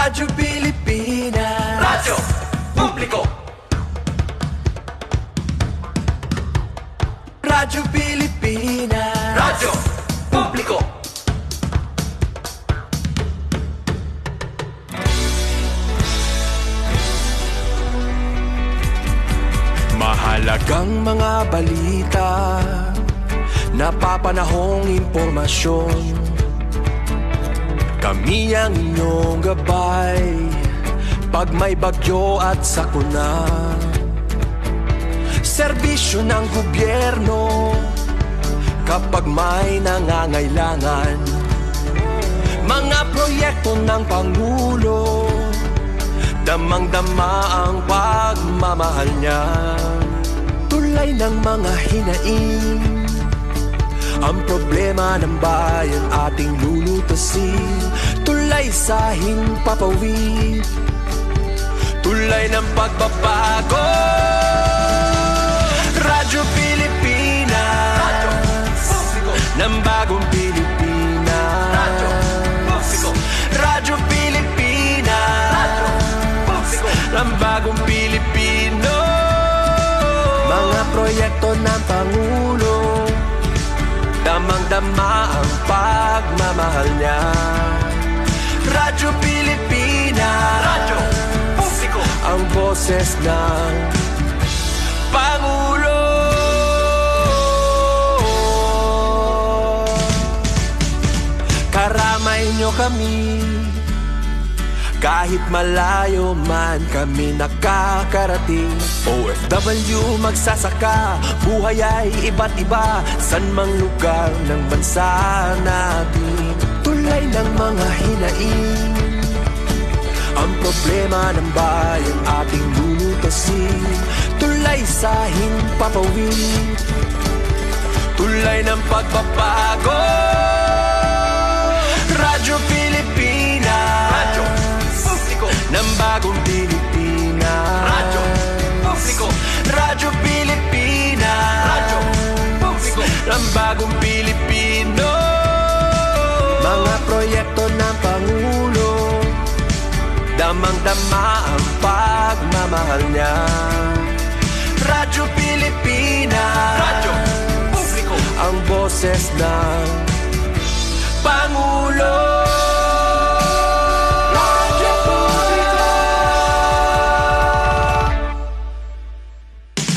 Radyo Pilipinas, Radyo Publiko. Radyo Pilipinas, Radyo Publiko. Mahalagang mga balita, napapanahong impormasyon. Kami ang inyong gabay pag may bagyo at sakuna. Serbisyo ng gobyerno kapag may nangangailangan. Mga proyekto ng Pangulo, damang-dama ang pagmamahal niya. Tulay ng mga hinaing, ang problema ng bayan ating lulutasin. Tulay sa himpapawid, tulay ng pagbabago. Radyo Pilipinas, Radyo Publiko. Ng bagong Pilipinas, Radyo Publiko. Radyo Pilipinas, Radyo Publiko. Ng bagong Pilipino. Mga proyekto ng Pangulo, damang-dama ang pagmamahal niya. Radyo Pilipinas, Radyo Publiko. Ang boses ng Pangulo. Karamay niyo kami, kahit malayo man kami nakakarating. OFW magsasaka, buhay ay iba't iba, san mang lugar ng bansa natin. Tulay ng mga hinaing, ang problema ng bayan ating lulutasin. Tulay sa himpapawid, tulay ng pagbabago. Radyo Pilipinas, Radyo Publiko. Ng bagong Pilipinas, Radyo Publiko. Radyo Pilipinas, Radyo Publiko. Ng bagong Pilipino. Mga proyekto ng Pangulo, damang-dama ang pagmamahal niya. Radyo Pilipinas, Radyo Publiko. Ang boses ng Pangulo. Radyo Publiko.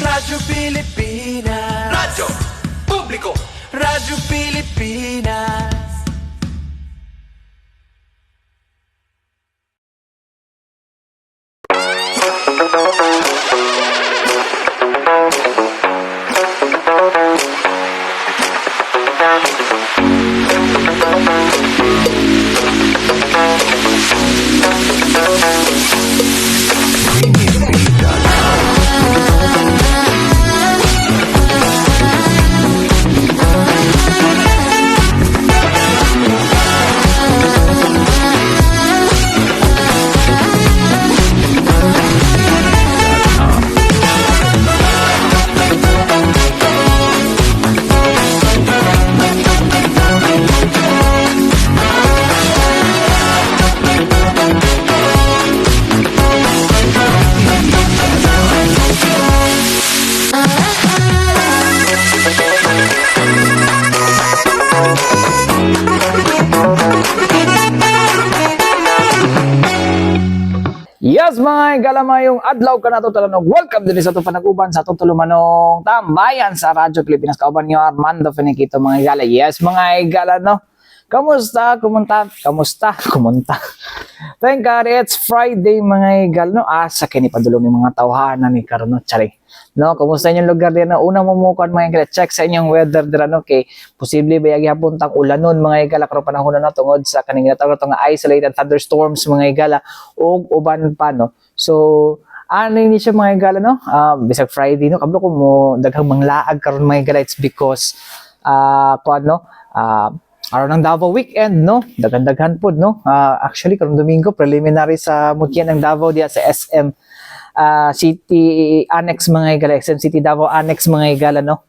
Radyo Pilipinas, Radyo Publiko. Radyo Pilipinas. Yes, mga galamayong adlaw ka na ito talagang welcome din sa itong panaguban sa itong tulumanong tambayan sa Radyo Pilipinas. Kauban nyo Armando Finiquito mga igala. Yes, mga igala, no? Kamusta? Kumunta? Thank God, it's Friday mga igala, no? Asa kini padulong ng mga tawhanan ni karon, no? Tsari. No, kumusta inyong lugar din na unang mumukan mga igala? Check sa inyong weather dira, no? Kay posible ba gihapon tang ulanon mga igala karon panahon na tungod sa kaning natawag nga isolated thunderstorms mga igala ug uban pa, no. So ano ni siya mga igala, no? Bisag Friday, no, kablo ko mo daghang manglaag karon mga igala. It's because araw ng Davao weekend, no? Daghan-daghan pod, no? Actually karong Domingo preliminary sa mugyan ng Davao diya sa SM City Annex mga igala, SM City Davao Annex mga igala, no?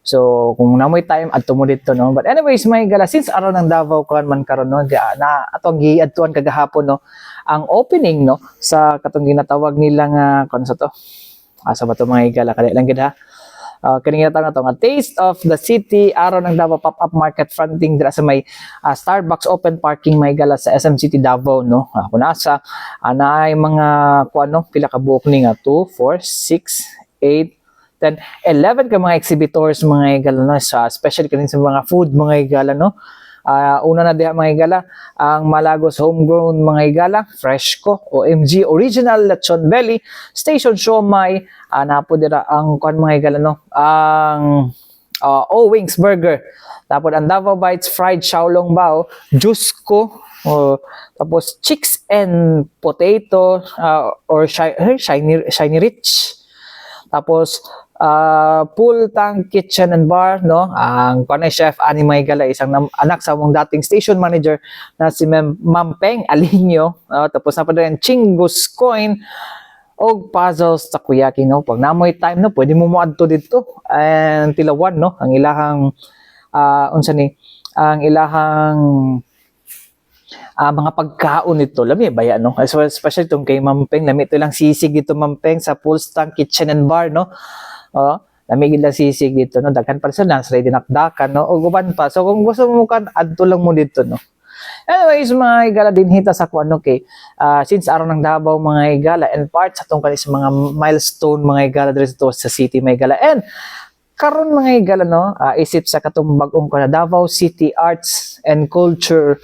So kung namoy time adto mo dito, no? But anyways mga igala, since araw ng Davao kuan man karon, no, na atong giadtuan kagahapon, no, ang opening no sa katong ginatawag nila nga kung sa to. Asa ba to mga higala kali lang gid ha. Kini nga na to nga Taste of the City aron ang Davao pop-up market fronting dira sa may Starbucks open parking may gala sa SM City Davao no. Kung asa naay mga kuano pila ka buok ni nga 2, 4, 6, 8, 10, 11 ka mga exhibitors mga higala no sa especially kanin sa mga food mga higala no. Una na diha mga higala ang Malagos homegrown mga higala Freshco OMG original lechon belly station siomai napo dira ang kuan mga higala no ang Wings burger tapos ang Davao Bites fried xiaolong bao Jusco tapos chicks and potato or shiny rich tapos full tank kitchen and bar no ang kanay chef ani may gala isang anak sa among dating station manager na si Mampeng Alinyo tapos na pa rin Chingus coin og puzzles takoyaki no pag namoy time no pwede mo moadto dito and Tilawan no ang ilahang unsa ni ang ilahang mga pagkaon nito lami baya no especially tong kay Mampeng lami ito lang sisig dito Mampeng sa full tank kitchen and bar no lamig lang sisig dito no daghan pa sa nas ready nakdakan no o guban pa so kung gusto mo kan adto lang mo dito no anyways mga higala din hita sa kuan no kay since araw ng Davao mga higala and part sa tong kanis mga milestone mga higala dito sa city mga higala and karon mga higala no isip sa katong bag-ong kana Davao City Arts and Culture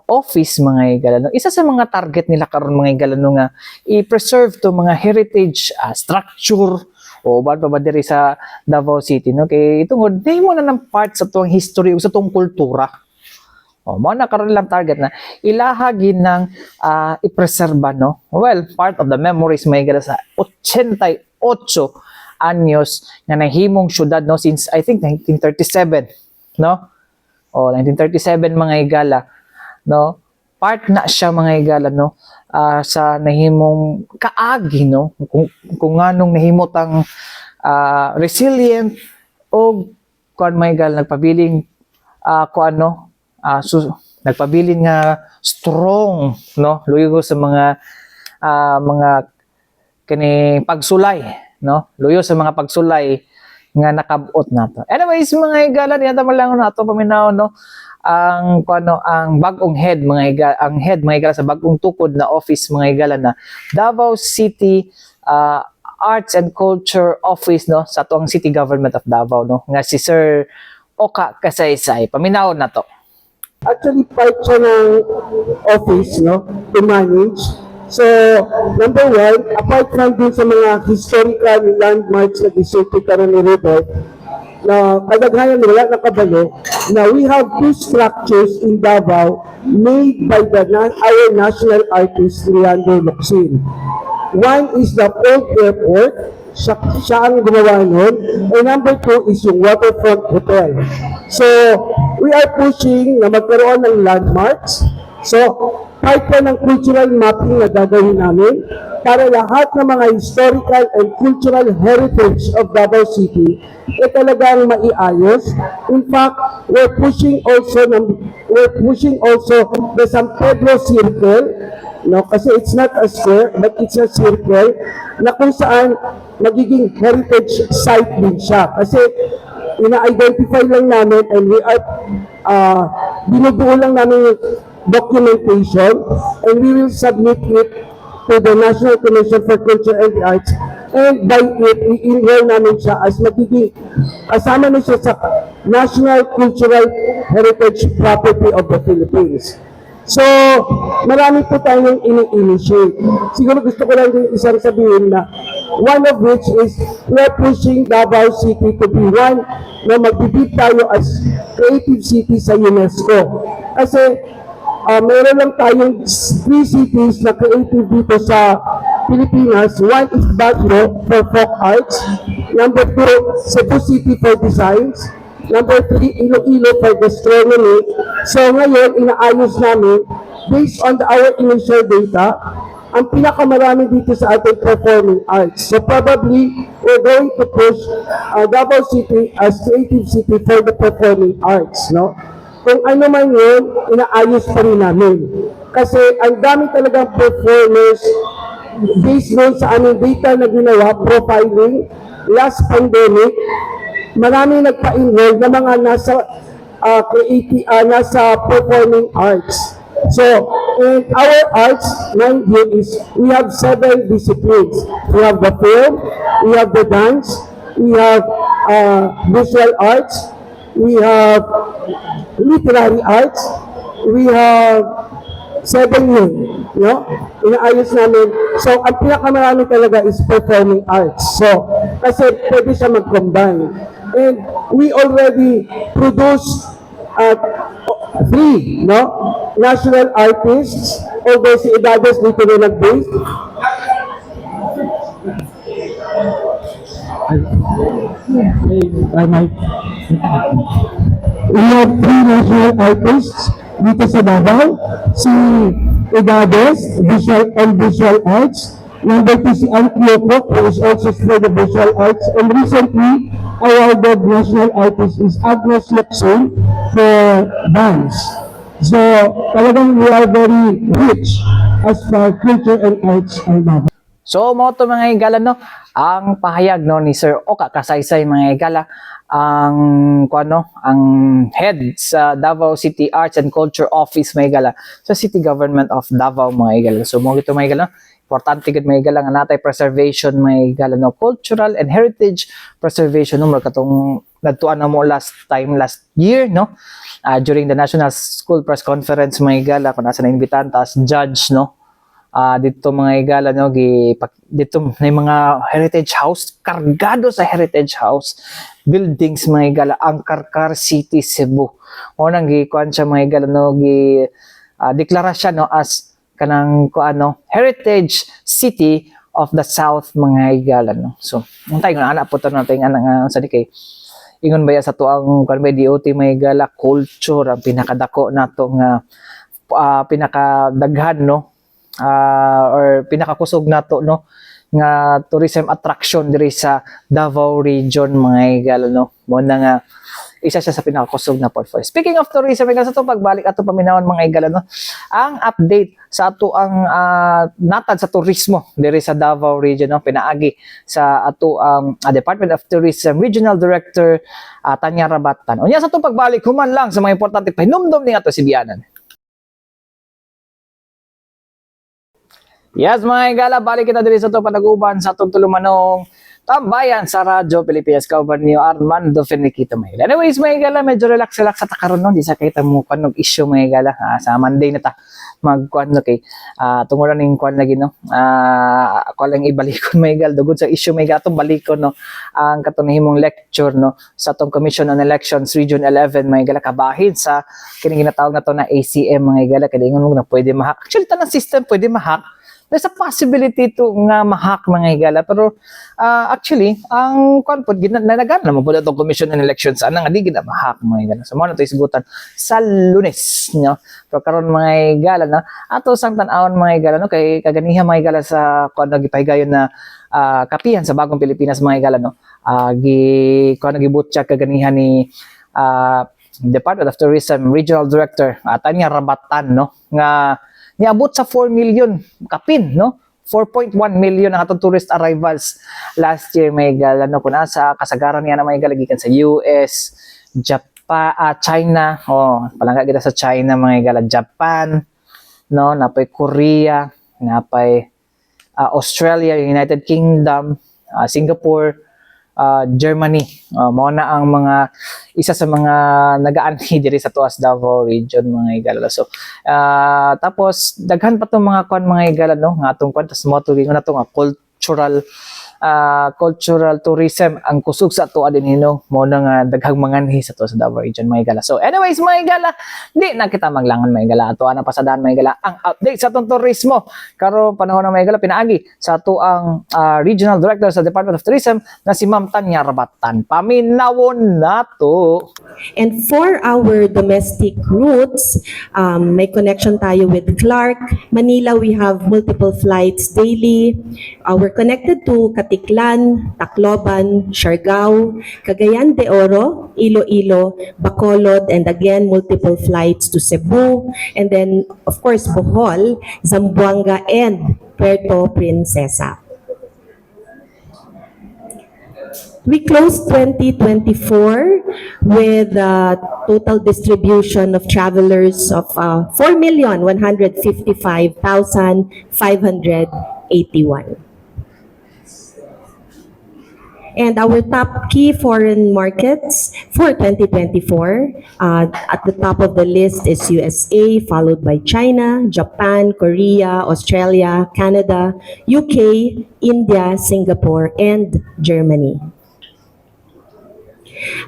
office mga higala no isa sa mga target nila karon mga higala no nga i-preserve to mga heritage structure o ba diri sa Davao City no kay itong mo na ng part sa tuwang history o sa tuwang kultura mo na karon lang target na ilahagin ng i-preserba no well part of the memories may gala sa 88 anyos nga nahimong syudad no since I think 1937 no 1937 mga higala no part na siya mga higala no sa nahimong kaagi no kung nganong nahimot ang resilient o kuan may gal nagpabiling nagpabiling nga strong no luyo sa mga kini pagsulay no luyo sa mga pagsulay nga nakabot nato anyways mga higala niya tama lang nato paminaw no ang ang bagong head ang head mga higala sa bagong tukod na office mga higala na Davao City Arts and Culture Office no sa tuang City Government of Davao no nga si Sir Oka Kasaysay paminaw na to. Actually part siya ng office no to manage. So number one, apart from din sa mga historical landmarks na gisulti karon ni Robert na kadaghanan wala nakabalo na we have two structures in Davao made by our national artist Leandro Locsin. One is the old airport, siya ang gumawa nun, and number two is yung Waterfront Hotel. So we are pushing na magkaroon ng landmarks. So part pa ng cultural mapping na gagawin namin para lahat ng mga historical and cultural heritage of Davao City talagang maiayos. In fact, we're pushing also the San Pedro Circle, no, kasi it's not a square but it's a circle na kung saan magiging heritage site din siya. Kasi ina-identify lang namin and we are binubuo lang namin yung documentation and we will submit it to the National Commission for Culture and the Arts and by it, i-inhale namin siya as magiging kasama na siya sa National Cultural Heritage Property of the Philippines. So, marami po tayong ini-initiate. Siguro gusto ko lang din isang sabihin na one of which is we are pushing Davao City to be one na magbibig tayo as creative city sa UNESCO. Kasi meron lang tayong 3 cities na creative dito sa Pilipinas. One is Baguio for folk arts. Number 2, Cebu City for designs. Number 3, Iloilo for gastronomy. So ngayon, inaayos namin, based on our initial data, ang pinakamarami dito sa ating performing arts. So probably, we're going to push Davao City as creative city for the performing arts. No? kung ano man yun, inaayos pa rin namin. Kasi ang dami talagang performers based doon sa aming data na ginawa, profiling, last pandemic, marami nagpa-enroll na mga nasa performing arts. So, in our arts, mind you, we have 7 disciplines. We have the film, we have the dance, we have visual arts, we have literary arts, we have 7 yun, no? Inaayos namin. So, ang pinakamarami talaga is performing arts. So, kasi pwede siya mag-combine. And we already produce 3, no? National artists, although si Idades dito rin nag-base. We have 3 national artists dito sa Davao. Si Idades, visual arts. Number 2, si Antioco, who is also for the visual arts. And recently, awarded national artist is Agnes Lexon for dance. So, talagang we are very rich as far culture and arts are Davao. So, mo to mga higala, no? Ang pahayag, no, ni Sir Oka Kasaysay, mga higala, ang head sa Davao City Arts and Culture Office, mga higala, sa City Government of Davao, mga higala. So, mo ito, mga higala, importante gid mga higala, nga natay preservation, mga higala, no? Cultural and heritage preservation, no? Katong nagtuan na mo last year, no? During the National School Press Conference, mga higala, kung nasa na-invitan, tas judge, no? Dito mga higala, no, dito may mga heritage house, kargado sa heritage house buildings, mga higala, ang Karkar City, Cebu. O nang gikuan siya, mga higala, no, deklara siya, no, as kanang heritage city of the South, mga higala, no. So, untay nga anak po to natin nga sa dikay. Ingon ba ya sa tuang kan DOT, mga higala, culture ang pinakadako nato nga pinakadaghan, no, or pinakakusog nato, no, nga tourism attraction diri sa Davao region, mga higala, no. Mo na nga isa siya sa pinakakusog na portfolio. Speaking of tourism, sa to pagbalik ato paminawon, mga higala, no, ang update sa ato ang natad sa turismo diri sa Davao region, no, pinaagi sa ato ang Department of Tourism Regional Director Tanya Rabatan. Unya sa to pagbalik human lang sa mga importante pahinumdom ni ato si Bianan. Yes, mga higala, balik kita diri sa ito panaguban sa itong tulumanong tambayan sa Radyo Pilipinas. Cover niyo Armando Finiquito, mga higala. Anyways, mga higala, medyo relax sa takaroon, no? Di sa kita mo kanong issue, mga higala. Sa Monday na ta magkuan, no, kay tunguran ng kuan lagi, no? Ako lang ibalikon, mga higala, dugod sa issue, mga higala, itong balikon, no, ang katunihimong lecture, no, sa itong Commission on Elections Region 11, mga higala, kabahin sa kining ginatawag na to na ACM, mga higala, kaya ingon mo na pwede ma-hack. Actually, tanang system pwede ma-hack. There's a possibility to nga ma-hack, mga higala, pero actually ang konpod ginanagan naman po itong Commission on Elections ana nga di gina ma-hack, mga higala. So mo na to isgutan sa Lunes, no. Pero karon, mga higala, na ato sang tan-awon, mga higala, no, kay kaganiha, mga higala, sa kuan gipahigayon na kapihan sa Bagong Pilipinas, mga higala, no. Gibutya kaganiha ni Department of Tourism Regional Director Tanya Rabatan, no, nga niabot sa 4 million kapin, no? 4.1 million ang atong tourist arrivals last year, mga higala, no, kung nasa kasagaran niya na, mga higala, gikan sa US, Japan, China, palangga kita sa China, mga higala, Japan, no, napay Korea, napay Australia, United Kingdom, Singapore, Germany. Mao na ang mga isa sa mga nagaanhi diri sa tuas Davao region, mga higala. So tapos daghan pa tong mga kuan, mga higala, no, nga atong kuan tas mo tuwing na to nga cultural tourism ang kusog sa ato din, no, mo na nga daghang manganhi sa tuas Davao region, mga higala. So anyways, mga higala, di na kita maglangan, mga higala, ato ana pasadahan, mga higala, ang update sa atong turismo karon panahon, mga higala, pinaagi sa ato ang Regional Director sa Department of Tourism na si Ma'am Tanya Rabatan. Paminawon nato. And for our domestic routes, may connection tayo with Clark. Manila, we have multiple flights daily. We're connected to Katiklan, Tacloban, Siargao, Cagayan de Oro, Iloilo, Bacolod, and again, multiple flights to Cebu, and then, of course, Bohol, Zamboanga, and Puerto Princesa. We closed 2024 with a total distribution of travelers of 4,155,581. And our top key foreign markets for 2024, at the top of the list is USA, followed by China, Japan, Korea, Australia, Canada, UK, India, Singapore, and Germany.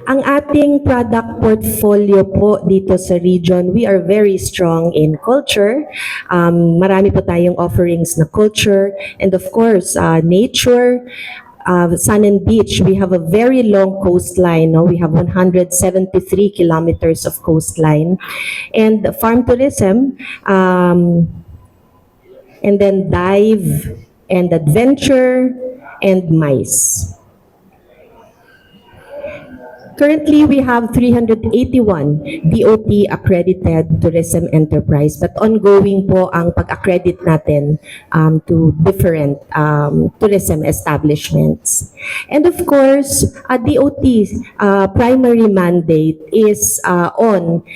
Ang ating product portfolio po dito sa region, we are very strong in culture. Marami po tayong offerings na culture and of course, nature, sun and beach. We have a very long coastline. No? We have 173 kilometers of coastline. And farm tourism, and then dive and adventure and MICE. Currently, we have 381 DOT accredited tourism enterprise, but ongoing po ang pag-accredit natin to different tourism establishments. And of course, DOT's primary mandate is on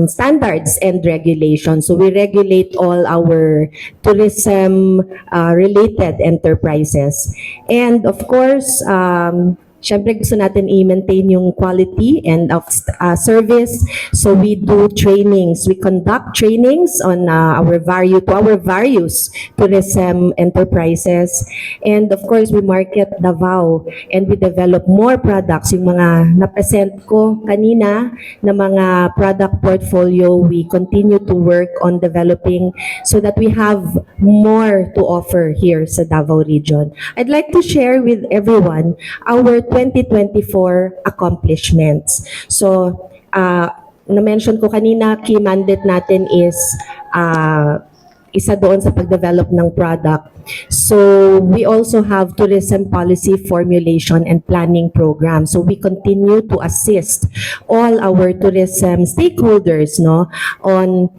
standards and regulations. So we regulate all our tourism related enterprises. And of course, syempre gusto natin i-maintain yung quality and of service. So we do trainings. We conduct trainings on our various tourism enterprises. And of course, we market Davao and we develop more products. Yung mga na-present ko kanina na mga product portfolio, we continue to work on developing so that we have more to offer here sa Davao region. I'd like to share with everyone our 2024 accomplishments. So, na-mention ko kanina, key mandate natin is isa doon sa pag-develop ng product. So, we also have tourism policy formulation and planning program. So, we continue to assist all our tourism stakeholders on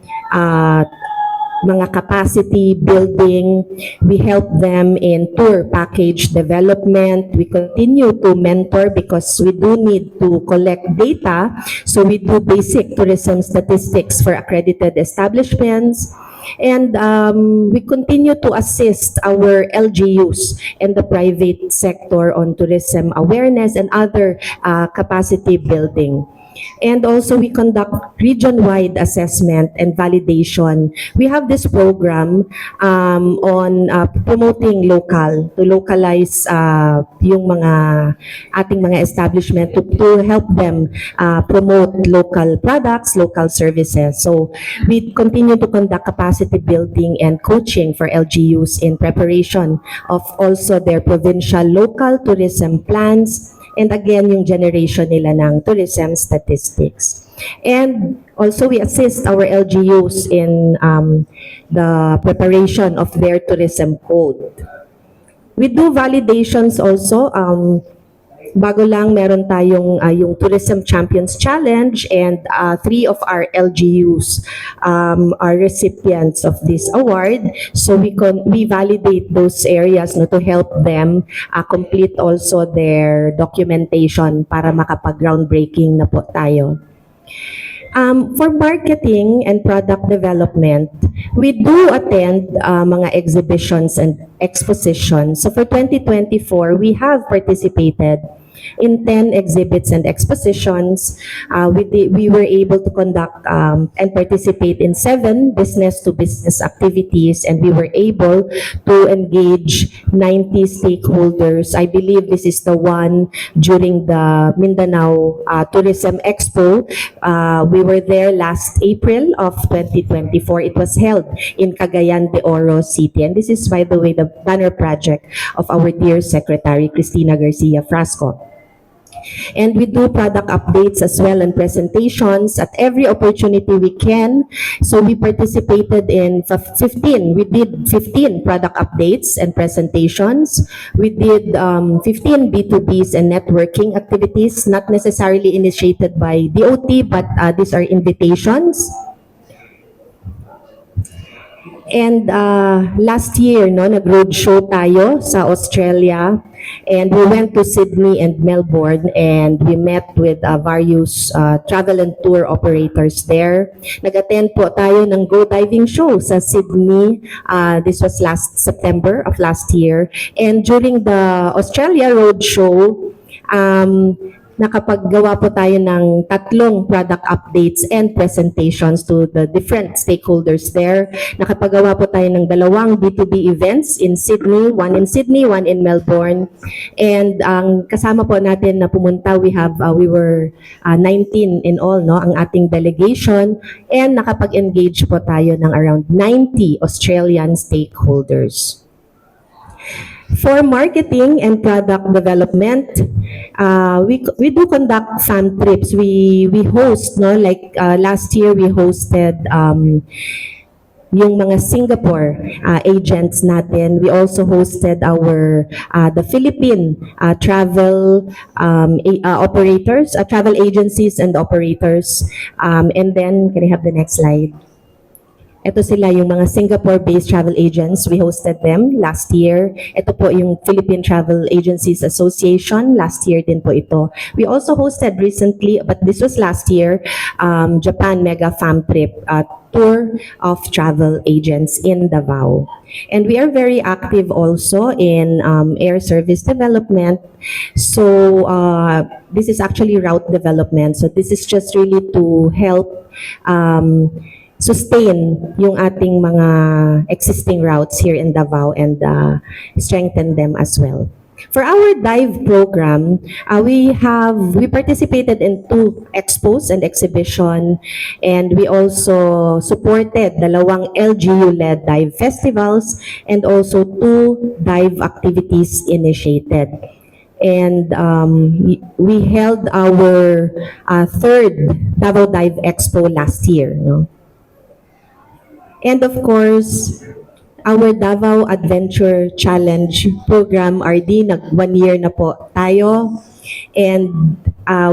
mga capacity building. We help them in tour package development. We continue to mentor because we do need to collect data. So we do basic tourism statistics for accredited establishments. And we continue to assist our LGUs and the private sector on tourism awareness and other capacity building. And also we conduct region-wide assessment and validation. We have this program on promoting local, to localize yung mga ating mga establishment to help them promote local products, local services. So we continue to conduct capacity building and coaching for LGUs in preparation of also their provincial local tourism plans. And again, yung generation nila ng tourism statistics. And also, we assist our LGUs in the preparation of their tourism code. We do validations also. Bago lang, meron tayong yung Tourism Champions Challenge and 3 of our LGUs are recipients of this award. So we validate those areas to help them complete also their documentation para makapag-groundbreaking na po tayo. For marketing and product development, we do attend mga exhibitions and expositions. So for 2024, we have participated in 10 exhibits and expositions. We were able to conduct and participate in 7 business-to-business activities, and we were able to engage 90 stakeholders. I believe this is the one during the Mindanao Tourism Expo. We were there last April of 2024. It was held in Cagayan de Oro City. And this is, by the way, the banner project of our dear Secretary, Cristina Garcia Frasco. And we do product updates as well and presentations at every opportunity we can. So we participated in 15. We did 15 product updates and presentations. We did 15 B2Bs and networking activities, not necessarily initiated by DOT, but these are invitations. And last year, no, nag-roadshow tayo sa Australia. And we went to Sydney and Melbourne and we met with various travel and tour operators there. Nag-attend po tayo ng Go Diving Show sa Sydney. This was last September of last year. And during the Australia Roadshow, nakapaggawa po tayo ng 3 product updates and presentations to the different stakeholders there. Nakapagawa po tayo ng 2 B2B events in Sydney, 1 in Melbourne. And ang kasama po natin na pumunta, we were 19 in all, no, ang ating delegation, and nakapag-engage po tayo ng around 90 Australian stakeholders. For marketing and product development, we do conduct fan trips. We host, no, like last year we hosted yung mga Singapore agents natin. We also hosted the Philippine travel operators, travel agencies and operators. And then, can I have the next slide? Ito sila yung mga Singapore-based travel agents. We hosted them last year. Ito po yung Philippine Travel Agencies Association. Last year din po ito. We also hosted recently, but this was last year, Japan Mega Fam Trip, tour of travel agents in Davao. And we are very active also in air service development. So this is actually route development. So this is just really to help sustain yung ating mga existing routes here in Davao and strengthen them as well. For our dive program, we participated in 2 expos and exhibition, and we also supported 2 LGU-led dive festivals and also 2 dive activities initiated. And we held our 3rd Davao Dive Expo last year, no? And of course, our Davao Adventure Challenge program, RD, nag-1 year na po tayo. And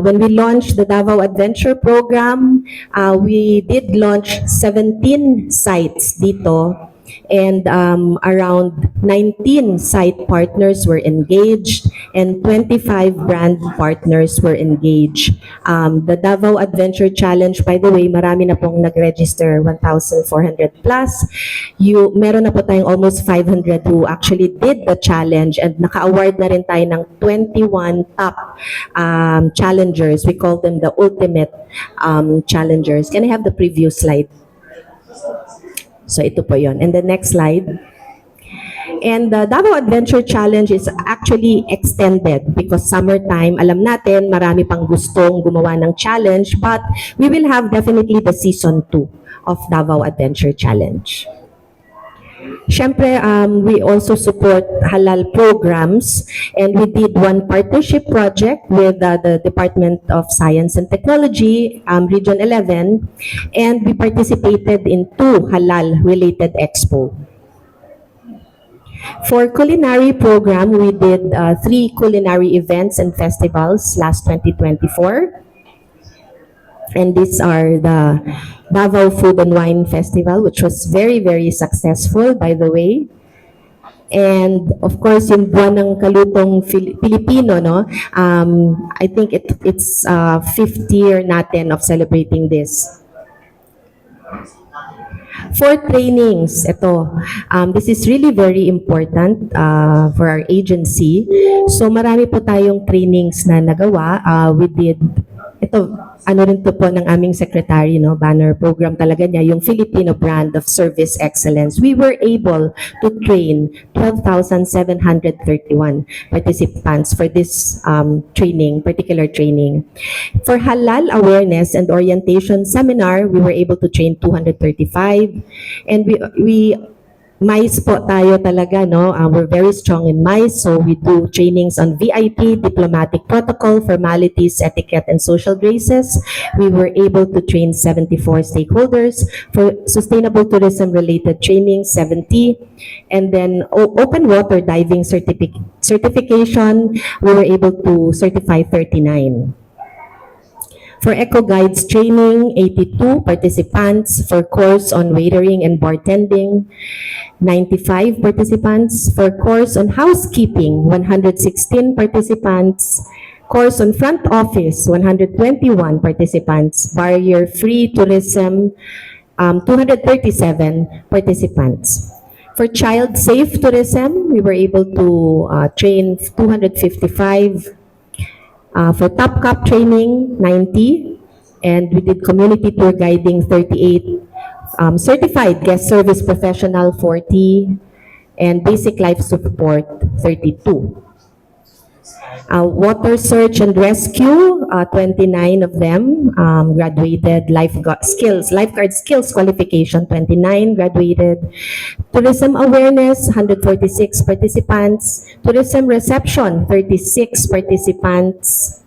when we launched the Davao Adventure program, we did launch 17 sites dito. And around 19 site partners were engaged and 25 brand partners were engaged. The Davao Adventure Challenge, by the way, marami na pong nag-register, 1,400 plus. Meron na po tayong almost 500 who actually did the challenge, and naka-award na rin tayo ng 21 top challengers. We call them the ultimate challengers. Can I have the previous slide? So ito po yon. And the next slide. And the Davao Adventure Challenge is actually extended because summertime, alam natin, marami pang gustong gumawa ng challenge, but we will have definitely the season 2 of Davao Adventure Challenge. Siyempre, we also support halal programs, and we did 1 partnership project with the Department of Science and Technology, Region 11, and we participated in 2 halal-related expo. For culinary program, we did 3 culinary events and festivals last 2024. And these are the Davao Food and Wine Festival, which was very, very successful, by the way. And of course, yung Buwan ng Kalutong Pilipino, no? I think it's 5th year natin of celebrating this. For trainings, this is really very important for our agency. So marami po tayong trainings na nagawa. We did, rin to po ng aming secretary, no? Banner program talaga niya, yung Filipino brand of service excellence. We were able to train 12,731 participants for this particular training. For halal awareness and orientation seminar, we were able to train 235, and we MICE po tayo talaga, no? We're very strong in MICE, so we do trainings on VIP, diplomatic protocol, formalities, etiquette, and social graces. We were able to train 74 stakeholders for sustainable tourism-related training, 70. And then open water diving certification, we were able to certify 39. For Eco Guides training, 82 participants. For course on waitering and bartending, 95 participants. For course on housekeeping, 116 participants. Course on front office, 121 participants. Barrier-free tourism, 237 participants. For child-safe tourism, we were able to train 255. For Top Cup training, 90. And we did community tour guiding, 38. Certified guest service professional, 40. And basic life support, 32. Water search and rescue, 29 of them graduated. Lifeguard skills qualification, 29 graduated. Tourism awareness, 146 participants. Tourism reception, 36 participants.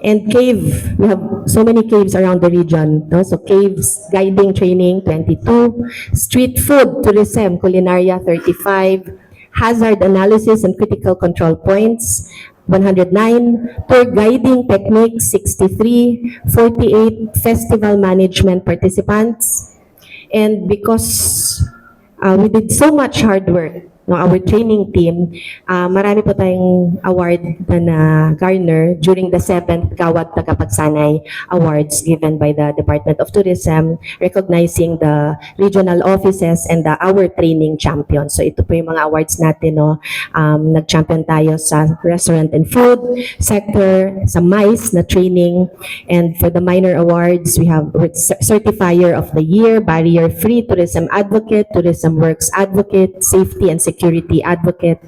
And cave, we have so many caves around the region. No? So caves, guiding training, 22. Street food, tourism, culinaria, 35. Hazard analysis and critical control points, 109. Tour guiding techniques, 63. 48 festival management participants. And because we did so much hard work, no, our training team, marami po tayong award na garner during the 7th Gawad Tagapagsanay Awards given by the Department of Tourism, recognizing the regional offices and our training champions. So ito po yung mga awards natin, no. Nag-champion tayo sa restaurant and food sector, sa MICE na training, and for the minor awards, we have Certifier of the Year, Barrier-Free Tourism Advocate, Tourism Works Advocate, Safety and Security Advocate,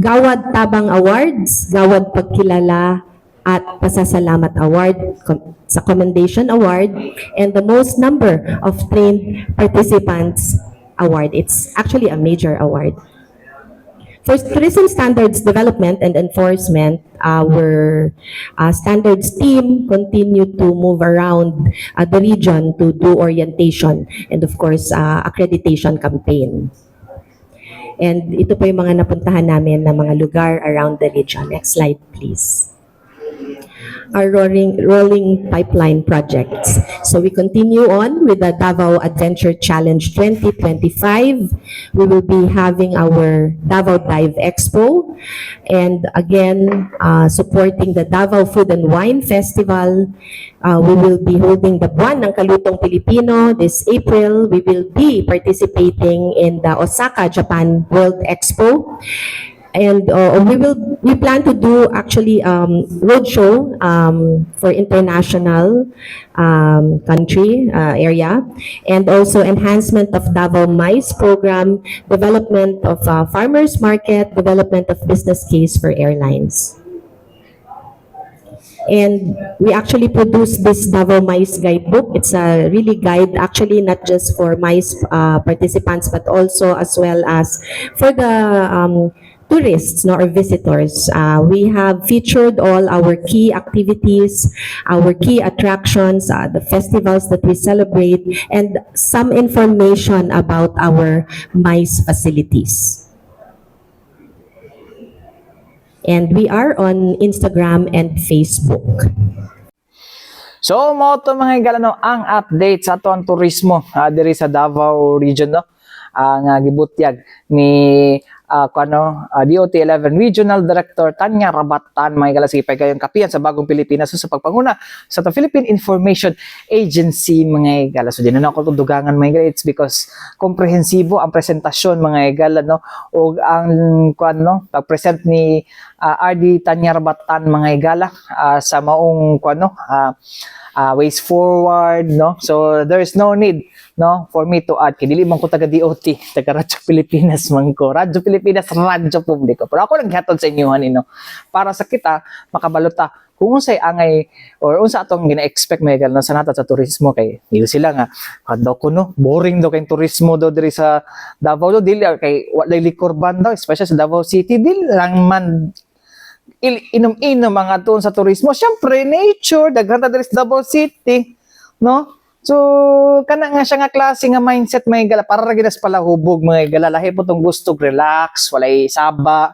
Gawad Tabang Awards, Gawad Pagkilala at Pasasalamat Award, sa Commendation Award, and the most number of trained participants award. It's actually a major award. For tourism standards development and enforcement, our standards team continue to move around the region to do orientation and of course accreditation campaign. And ito po yung mga napuntahan namin na mga lugar around the region. Next slide, please. Our rolling pipeline projects. So we continue on with the Davao Adventure Challenge 2025. We will be having our Davao Dive Expo, and again supporting the Davao Food and Wine Festival. We will be holding the Buwan ng Kalutong Pilipino this April. We will be participating in the Osaka, Japan World Expo. And we plan to do actually roadshow for international country area, and also enhancement of Davao MICE program, development of farmers market, development of business case for airlines. And we actually produced this Davao MICE guidebook. It's a really guide, actually not just for MICE participants, but also as well as for the tourists, no, or visitors. We have featured all our key activities, our key attractions, the festivals that we celebrate, and some information about our MICE facilities. And we are on Instagram and Facebook. So, mo to mga galano ang update sa ato ang turismo diri sa Davao region, no. Ang gibutyag ni DOT-11 Regional Director Tanya Rabatan, mga galasipay kayong kapiyan sa Bagong Pilipinas sa pagpanguna sa the Philippine Information Agency, mga igala. So din na ako dugangan, mga igala. It's because komprehensibo ang presentasyon, mga igala, no, o ang pag-present ni RD Tanya Rabatan, mga igala, sa maong ways forward, no. So there is no need no, for me to add, kay dili man ko taga DOT, taga Radyo Pilipinas man ko. Radyo Pilipinas, radyo publiko. Pero ako naghatod sa inyo no, para sa kita makabalota kung unsay angay or unsa atong gina-expect may galon sa nata sa turismo kay dili sila nga daw kuno boring daw kay turismo daw diri sa Davao do dili kay walay liquor ban daw, especially sa Davao City dili lang man inom-inom mga tuon sa turismo. Syempre nature daghan ta diri sa Davao City, no? So kana nga siya nga klase nga mindset may gala para ra gidas pala hubog mga gala lahi po tong gusto relax, walay saba,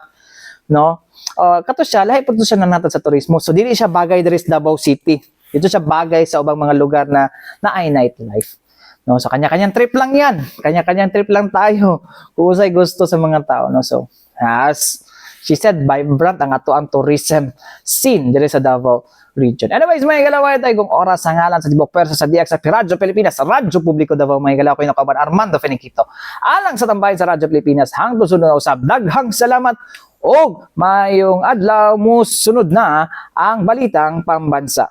no? Kato siya, lahi po siya nanatad sa turismo. So, dili siya bagay diri sa Davao City. Dito siya bagay sa ubang mga lugar na ay nightlife. No, so, kanya-kanyang trip lang yan. Kanya-kanyang trip lang tayo. Kung usay gusto sa mga tao. No? So, as she said, vibrant ang ato ang tourism scene diri sa Davao region. Anyways, may galaway tayo kung oras sa ngalan sa Tibok Persa sa DX sa Radyo Pilipinas, sa Radyo Publiko Davao, may galaw ko yung nakaban Armando Feniquito. Alang sa tambayan sa Radyo Pilipinas, hangtod sunod na usab. Daghang salamat o mayong adlaw mo sunod na ang balitang pambansa.